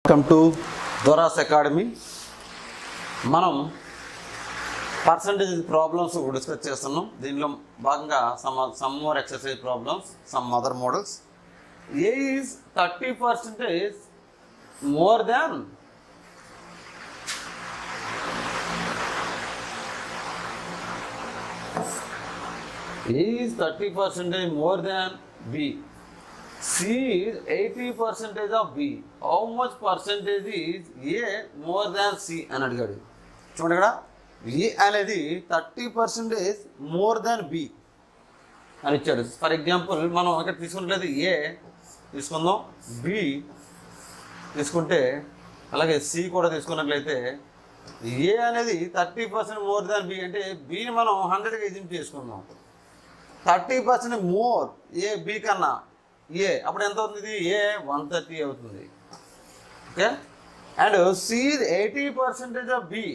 Welcome to Dora's academy. మనం percentage problems discuss చేస్తున్నాం. దీనిలో భాగంగా some more exercise problems, some other models. A is 30% more than A is 30% more than B. C is 80% of B. How much percentage is A more than C అని అడిగాడు. చూడండి ఇక్కడ A అనేది 30% more దాన్ B అని ఇచ్చాడు. For example మనం ఇక్కడ తీసుకున్నట్లయితే A తీసుకుందాం, B తీసుకుంటే అలాగే C కూడా తీసుకున్నట్లయితే A అనేది 30% మోర్ దాన్ B అంటే Bని మనం 100గా ఎగ్జిమ్ చేసుకుందాం. 30% మోర్ ఏ బి కన్నా ఏ అప్పుడు ఎంత అవుతుంది? ఏ 130 అవుతుంది. Okay, and C 80% of B.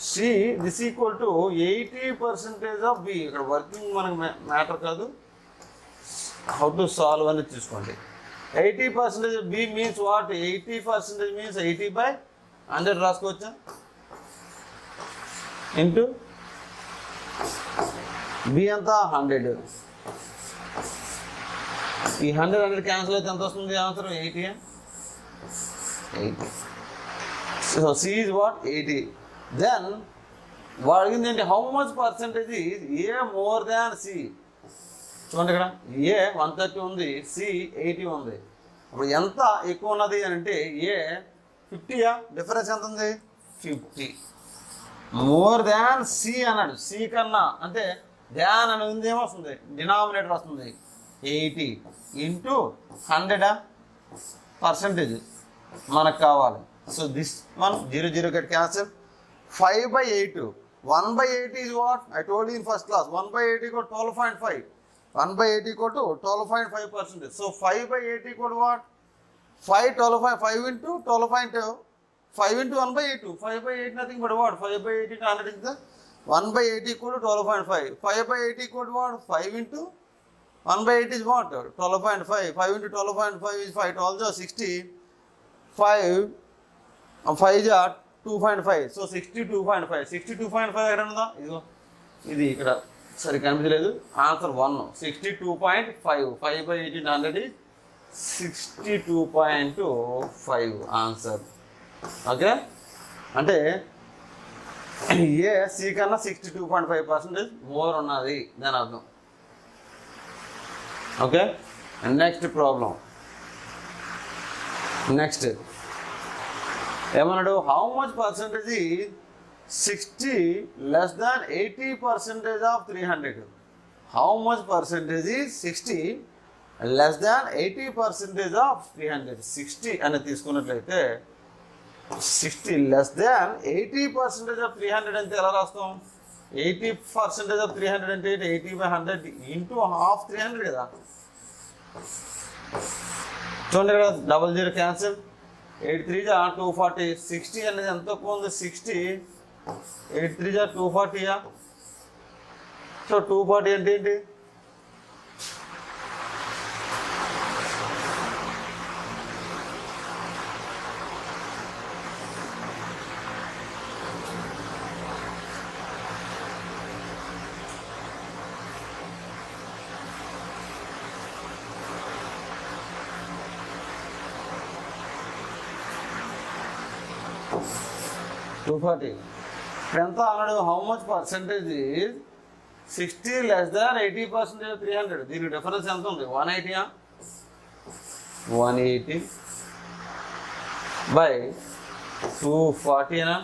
C this equal to 80% of B. ఇక్కడ వర్కింగ్ మనకు మ్యాటర్ కాదు, హౌ టు సాల్వ్ అనేది చూసుకోండి. 80% బి మీన్స్ వాట్? 80% మీన్స్ 80/100 రాసుకోవచ్చా? ఇంటూ బి ఎంత? 100. ఈ 100 క్యాన్సిల్ అయితే ఎంత వస్తుంది answer? 80. So C is what? 80. Then వాడు అడిగింది ఏంటి? How much percentage is A more than C. చూడండి ఇక్కడ ఏ 130 ఉంది, సి 80 ఉంది. ఇప్పుడు ఎంత ఎక్కువ ఉన్నది అని అంటే ఏ 50యా? డిఫరెన్స్ ఎంత ఉంది? 50. మోర్ దాన్ సి అన్నాడు. సి కన్నా అంటే ధ్యాన్ అని ఉంది, ఏమొస్తుంది? డినామినేటర్ వస్తుంది 80 ఇంటూ 100 పర్సెంటేజ్ మనకు కావాలి. So this one 0 get cancel. 5/8. 1/8 is what? I told in first class 1/8 equal 12.5. 1/8 equal to 12.5%. So 5/8 equal what? 5 into 12.5 into 1/8. 5/8 nothing but what? 5/8 into 100 is the 1/8 equal to 12.5. 5/8 equal to what? 5 into 1/8 is what? 12.5. 5 into 12.5 is 5. 12 is 60. 5 is 2.5. So 62.5. 62.5 ఎక్కడ ఉందా? ఇదిగో ఇది ఇక్కడ సరి కనిపించలేదు. Answer 1. 62.5. 5/8 into 100 is 62.5 answer. Okay, అంటే A C కన్నా 62.5% more ఉన్నది దాని అర్థం. Okay, next problem. నెక్స్ట్ ఏమన్నాడు? How much percentage 60 less than 80% of 300. How much percentage 60 less than 80% of 300. 60 అని తీసుకున్నట్లయితే 60 less than 80% ఆఫ్ 300 అంటే ఎలా రాస్తాం? 80% ఆఫ్ 300 అంటే 80/100 ఇంటూ హాఫ్ 300 కదా. చూడండి ఇక్కడ 00 క్యాన్సిల్. 8×3 = 240. 60 అనేది ఎంత తక్కువ ఉంది? 60. 8×3 = 240. సో 240 అంటే ఏంటి? ఎంత అన్నాడు? How much percentage 60 less than 80% of 300. దీనికి డిఫరెన్స్ ఎంత ఉంది? 180. 180 బై 240.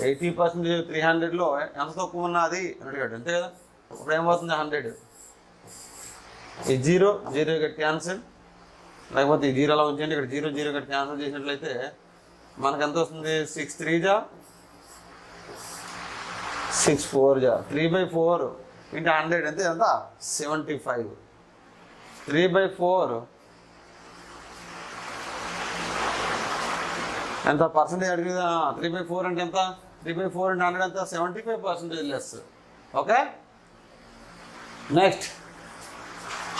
80% 300లో ఎంత తక్కువ ఉన్నది అని అడిగాడు, అంతే కదా. ఇప్పుడు ఏమవుతుంది? 100. ఈ 0 గట్ క్యాన్సిల్, లేకపోతే ఈ 0 అలా ఉంచండి. ఇక్కడ 0 గట్ క్యాన్సిల్ చేసినట్లయితే మనకు ఎంత వస్తుంది? 6×3 = 6×4 = 3/4 into 100 అంటే ఎంత? 75. 3/4 ఎంత పర్సెంటేజ్ అడిగిందా? 3/4 అంటే ఎంత? 3/4 into 100 ఎంత? 75% less. Okay, next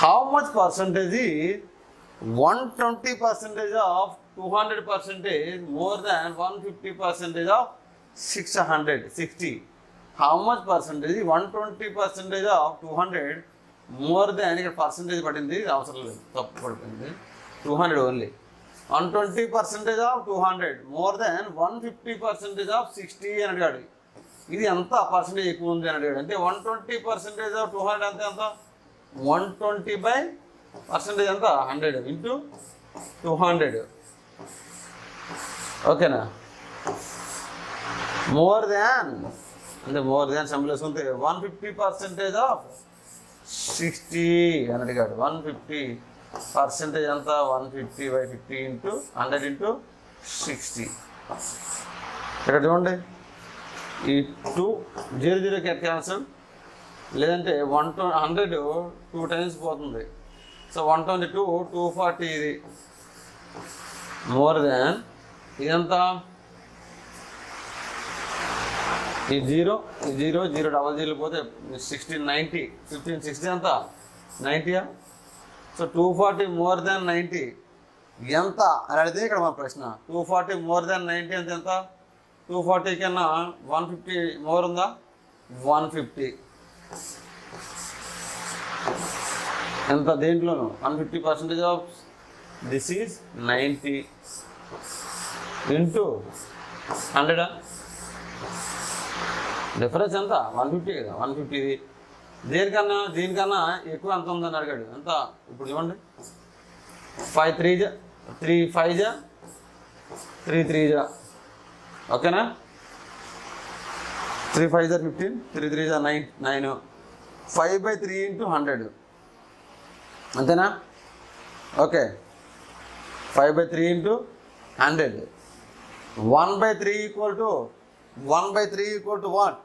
how much percentage is 120% of 200% more than 150% of 660. How much percentage? 120% of 200 more than, ఇక్కడ పర్సంటేజ్ పడింది, అవసరం లేదు, తప్పు పడిపోయింది, 200 only. 120% of 200 more than 150% of 60 అని అడిగాడు. ఇది ఎంత పర్సంటేజ్ ఎక్కువ ఉంది అని అడిగాడు. అంటే 120% of 200 అంటే ఎంత? 120% ఎంత? 100 ఇంటూ 200. ఓకేనా? మోర్ దాన్ అంటే మోర్ దాన్ సింబల్ వేసుకుంటే 150% ఆఫ్ 60 అని అడిగాడు. 150% ఎంత? 150/50 ఇంటూ 100 ఇంటూ 60. ఇక్కడ చూడండి, ఈ 2 0 క్యాన్సల్, లేదంటే 100 2 టైమ్స్ పోతుంది. సో 122 240 ఇది మోర్ దాన్ ఇదంతా, ఈ 0 డబల్ 0 పోతే 16 90 15 60 ఎంత? 90. సో 240 మోర్ దాన్ 90 ఎంత అని అడిగితే ఇక్కడ మన ప్రశ్న. 240 మోర్ దాన్ 90 అంటే ఎంత? 240 కన్నా 150 మోర్ ఉందా? 150. ఎంత దేంట్లోనూ? 150% of this is 90 into 100. Difference ఎంత? 150 కదా. 150 దీనికన్నా ఎక్కువ ఎంత ఉందని అడిగాడు. ఎంత? ఇప్పుడు చూడండి, 5 3 5 3 3 ఓకేనా? 3 5 15 3 3 9 5/3 ఇంటూ 100 అంతేనా? Okay, 5/3 into 100. 1/3 equal to what?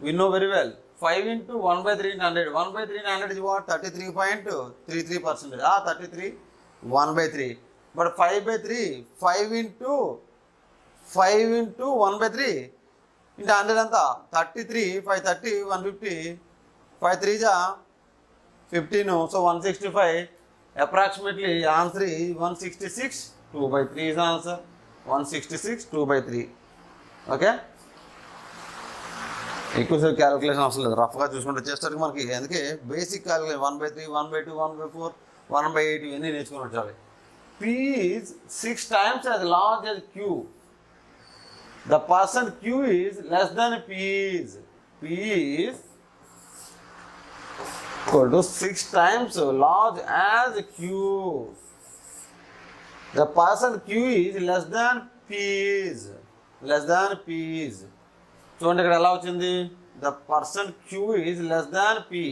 We know very well. 5 into 1/3 into 100. 1/3 into 100 is what? 33.33%. 33 1/3. But 5/3, 5 into 1/3 into 100 anta 33. 5 30 150. 5 3 15. So 165. Approximately answer is 166. 2/3 is answer. 166 2/3. Okay, ఎక్కువసేపు క్యాలిక్యులేషన్ అవసరం లేదు, రఫ్గా చూసుకుంటే చేసేసరికి మనకి. అందుకే బేసిక్ క్యాలిక్యులేషన్ 1/3 1/2 1/4 1/8 ఇవన్నీ నేర్చుకుని వచ్చాలి. P is 6 times as large as Q. The person Q is less than P is. P is equal to 6 times large as Q. The person Q is less than P is. చూడండి ఇక్కడ ఎలా వచ్చింది? The person Q is less than P.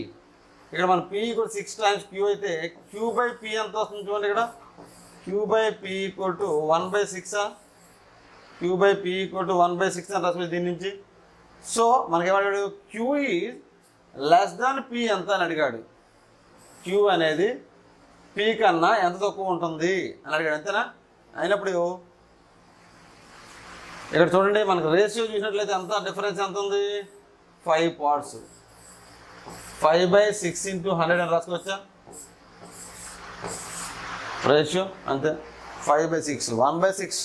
ఇక్కడ మన P కూడా 6 times queue అయితే Q/P ఎంత వస్తుంది చూడండి. ఇక్కడ Q/P equal to 1/6. Q/P equal to 1/6 అని రాసుకోవచ్చు దీని నుంచి. సో మనకేమడిగాడు? Q is less than P ఎంత అని అడిగాడు. క్యూ అనేది పి కన్నా ఎంత తక్కువ ఉంటుంది అని అడిగాడు, అంతేనా? అయినప్పుడు ఇక్కడ చూడండి, మనకు రేషియో చూసినట్లయితే ఎంత డిఫరెన్స్ ఎంత ఉంది? 5 parts. 5/6 into 100 అని రాసుకోవచ్చా? రేషియో అంతే. 5/6. 1/6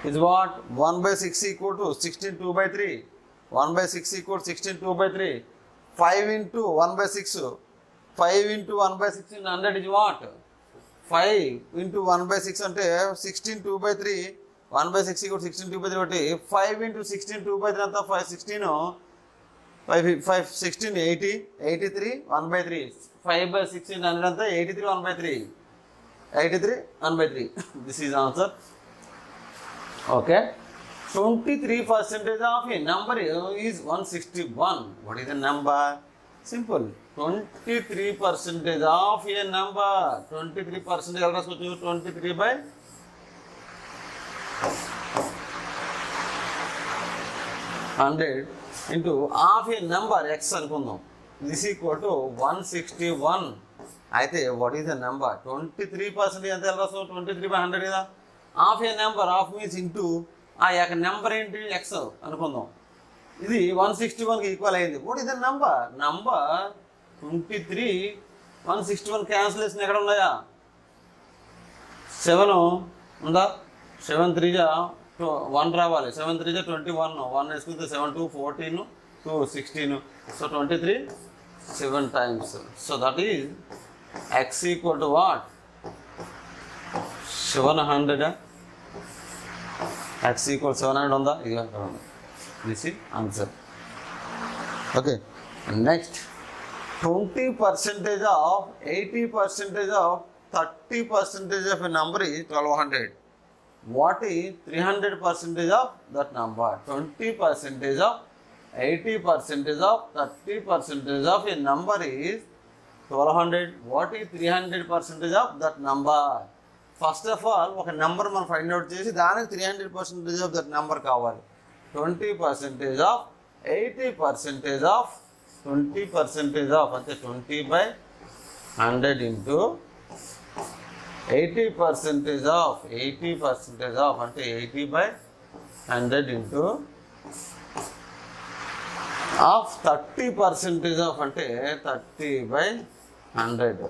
is what? 1/6 equal to 16 2/3. 1/6 equal to 16 2/3. 5 into 1/6. 5 into 1/6 in 100 is what? 5 into 1/6 అంటే 16 2/3. 1/6 equal to 16 2/3 ఒకటి. 5 into 16 2/3 అంతా 5 16 5 16 80 83 1/3. 5/6 in 100 అంతా 83 1/3. 83 1/3. This is answer. Okay. 23% of a number is 161. What is the number? Simple. 23% of a number. 23% ఎలా రాసుకోవచ్చు? 23/100 into half a number x అనుకుందాం. This equal to 161. అయితే what is the number? 23% ఎంత ఎలా రాస్తాం? 23/100 కదా. హాఫ్ ఏ నెంబర్, హాఫ్ మీన్స్ ఇంటూ ఆ యొక్క నెంబర్ ఏంటి? ఎక్స్ అనుకుందాం. ఇది 161కి ఈక్వల్ అయింది. What is the number? Number 23 161 cancellation ఎక్కడ ఉన్నాయా? 7 ఉందా? 7 3 1 రావాలి. 7 3 21, 1 వేసుకుంటే 7 2 14, 2 16, so 23 7 times. So that is x equal to what? 700. x equal 700 ఉందా? ఇది అక్కడ ఉంది. This is answer. Okay, next 20% of 80% of 30% of a number is 1200. What is 300% of that number? 20% of 80% of 30% of a number is 1200. What is 300% of that number? First of all, ఒక number మనం find out చేసి దానికి 300% of that number కావాలి. 20% of 80% of 20% of అంటే 20/100 into 80% of 80% of అంటే 80/100 into of 30% of అంటే 30/100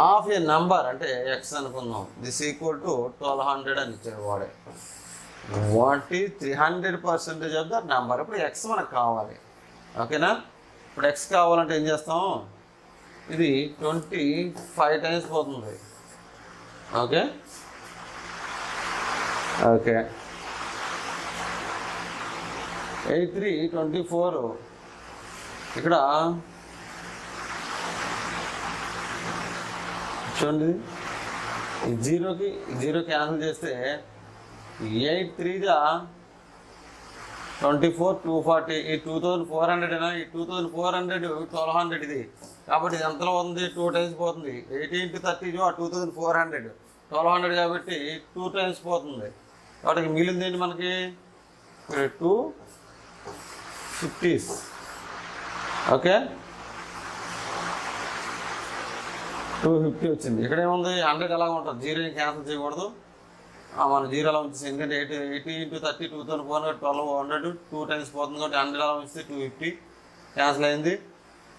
of A number అంటే X అనుకుందాం. దిస్ ఈక్వల్ టు 1200 అని ఇచ్చాడు వాడే. What is 300% of that number. ఇప్పుడు ఎక్స్ మనకు కావాలి. ఓకేనా? ఇప్పుడు ఎక్స్ కావాలంటే ఏం చేస్తాం? ఇది 25 times పోతుంది. Okay okay 8 3 24. ఇక్కడ చూడండి, ఈ జీరోకి జీరో క్యాన్సిల్ చేస్తే 8 3 24 240. ఈ 2400 అయినా ఈ 2400 1200 ఇది కాబట్టి ఇది ఎంతలో ఉంది? 2 times పోతుంది. 80 into 30 2400 1200 కాబట్టి 2 times పోతుంది. కాబట్టి మిగిలింది ఏంటి మనకి? 250s. ఓకే, 250 వచ్చింది. ఇక్కడ ఏముంది? 100 ఎలా ఉంటుంది? జీరోని క్యాన్సిల్ చేయకూడదు, మన జీరో అలా ఉంచేసి. ఎందుకంటే 80 into 30 2400 1200 2 times పోతుంది కాబట్టి 100 అలా ఉంచితే 250 క్యాన్సిల్ అయింది.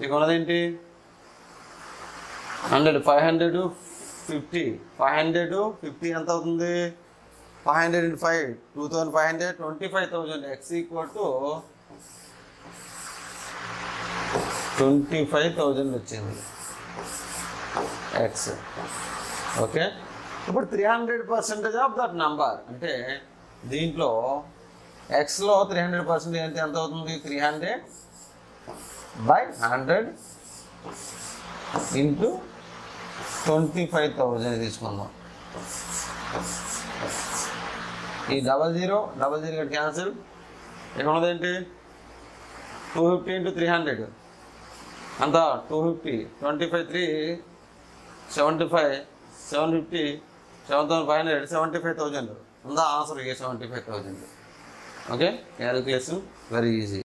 ఇక ఉన్నదేంటి? 100 500 50 550 ఎంత అవుతుంది? 500 into 5 2500 25,000. x equal to 25,000 వచ్చింది ఎక్స్. ఓకే, ఇప్పుడు 300% ఆఫ్ దట్ నంబర్ అంటే దీంట్లో ఎక్స్లో 300% ఎంత అవుతుంది? 300/100 ఇంటూ 25,000 తీసుకుందాం. ఈ 00 క్యాన్సిల్. ఇక్కడ ఉన్నదేంటి? 250 into 300 అంతా 250. 25 3 75 750 7500 75,000 ఉందా? Answer 75,000. Okay, calculation very easy.